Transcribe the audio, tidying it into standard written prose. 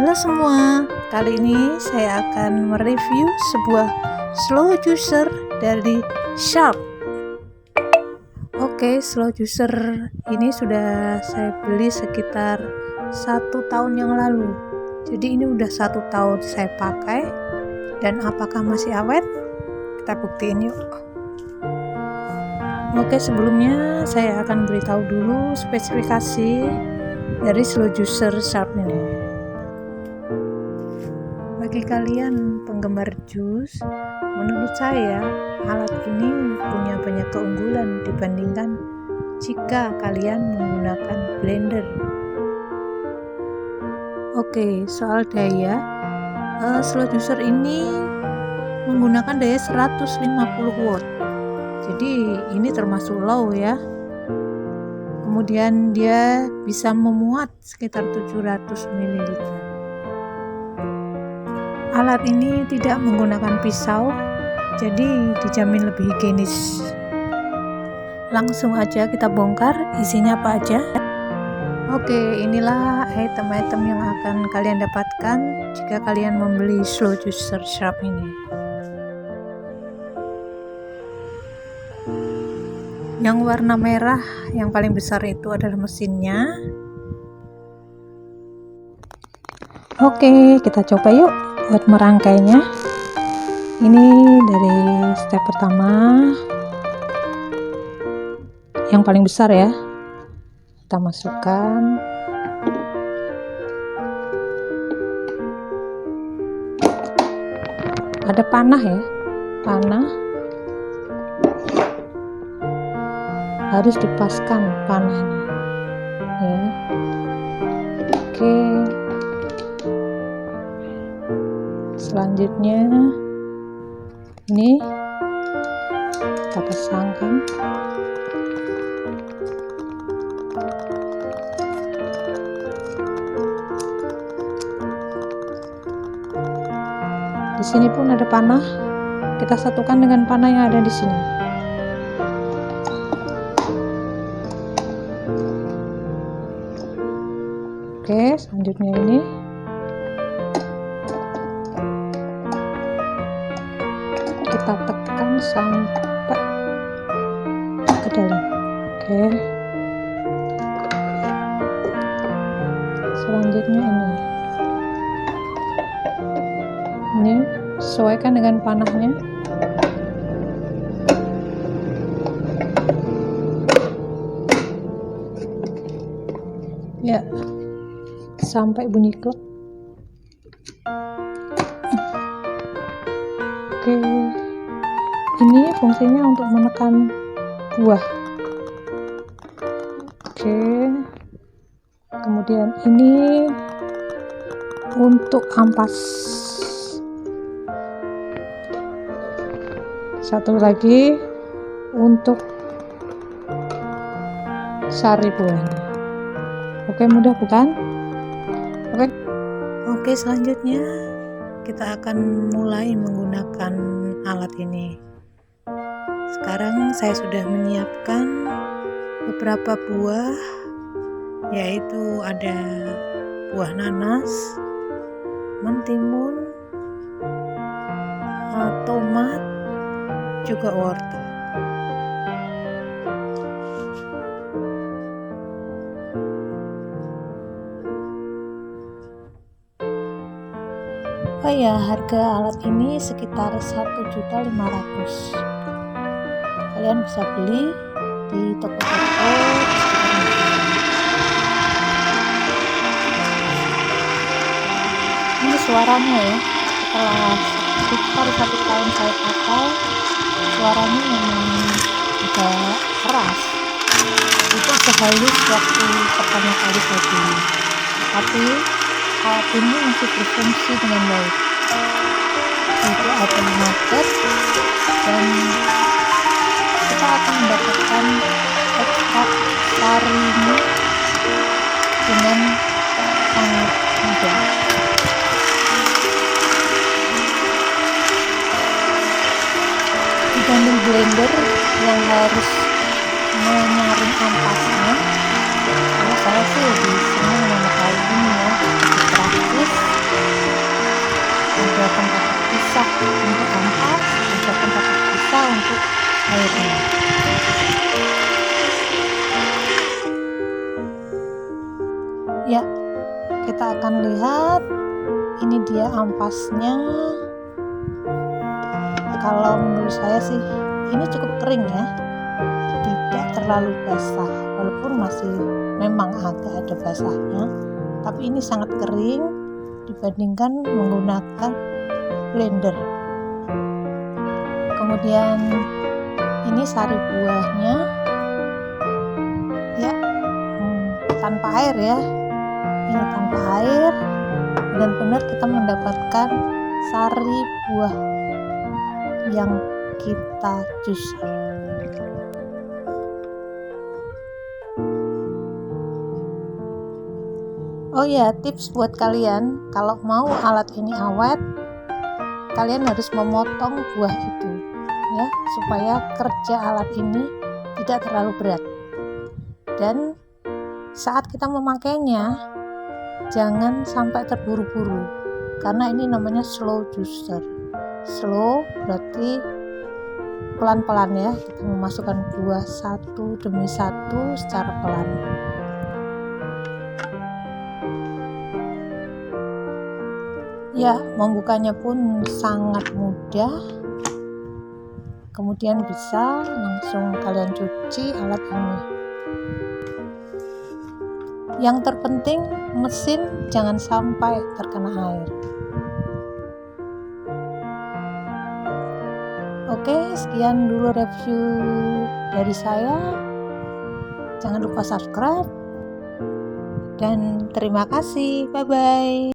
Halo semua, kali ini saya akan mereview sebuah slow juicer dari Sharp. Oke, slow juicer ini sudah saya beli sekitar 1 tahun yang lalu. Jadi ini udah 1 tahun saya pakai, dan apakah masih awet? Kita buktiin yuk. Oke, sebelumnya saya akan beritahu dulu spesifikasi dari slow juicer Sharp ini. Bagi kalian penggemar jus, menurut saya alat ini punya banyak keunggulan dibandingkan jika kalian menggunakan blender. Oke, soal daya, slow juicer ini menggunakan daya 150 watt. Jadi ini termasuk low ya. Kemudian dia bisa memuat sekitar 700 ml. Alat ini tidak menggunakan pisau, jadi dijamin lebih higienis. Langsung aja kita bongkar isinya apa aja. Oke, inilah item-item yang akan kalian dapatkan jika kalian membeli slow juicer Sharp ini. Yang warna merah yang paling besar itu adalah mesinnya. Oke, kita coba yuk buat merangkainya. Ini dari step pertama, yang paling besar ya, kita masukkan. Ada panah ya, panah harus dipaskan panahnya ya. Oke, selanjutnya ini kita pasangkan. Di sini pun ada panah, kita satukan dengan panah yang ada di sini. Oke, selanjutnya ini kita tekan sampai ke dalam. Oke, selanjutnya ini sesuaikan dengan panahnya. Ya, sampai bunyi klek. Oke, ini fungsinya untuk menekan buah. Oke, kemudian ini untuk ampas. Satu lagi untuk sari buahnya. Oke, mudah bukan? Oke, selanjutnya kita akan mulai menggunakan alat ini. Sekarang saya sudah menyiapkan beberapa buah, yaitu ada buah nanas, mentimun, tomat, juga wortel. Oh ya, harga alat ini sekitar 1.500.000. Kalian bisa beli di toko-toko di sekitar negara. Ini suaranya ya, setelah sekitar 1 tahun saya pakai, suaranya memang agak keras. Itu sehalus waktu pertama kali saya beli, tapi alat ini masih berfungsi dengan baik. Tidak ada macet, dan kita akan mendapatkan ekstrak sarinya dengan sangat mudah. Dibanding blender yang harus menyaring ampasnya, kalau saya sih lebih senang memakai ini ya, lebih praktis kita akan lihat ini dia ampasnya. Kalau menurut saya sih ini cukup kering ya, tidak terlalu basah, walaupun masih memang agak ada basahnya, tapi ini sangat kering dibandingkan menggunakan blender. Kemudian ini sari buahnya ya, tanpa air ya, ini tanpa air, benar-benar kita mendapatkan sari buah yang kita jus. Oh ya, tips buat kalian, kalau mau alat ini awet, kalian harus memotong buah itu ya, supaya kerja alat ini tidak terlalu berat. Dan saat kita memakainya jangan sampai terburu-buru, karena ini namanya slow juicer. Slow berarti pelan-pelan ya, kita memasukkan buah satu demi satu secara pelan. Ya, membukanya pun sangat mudah. Kemudian bisa langsung kalian cuci alat ini. Yang terpenting mesin jangan sampai terkena air. Oke, sekian dulu review dari saya. Jangan lupa subscribe dan terima kasih. Bye bye.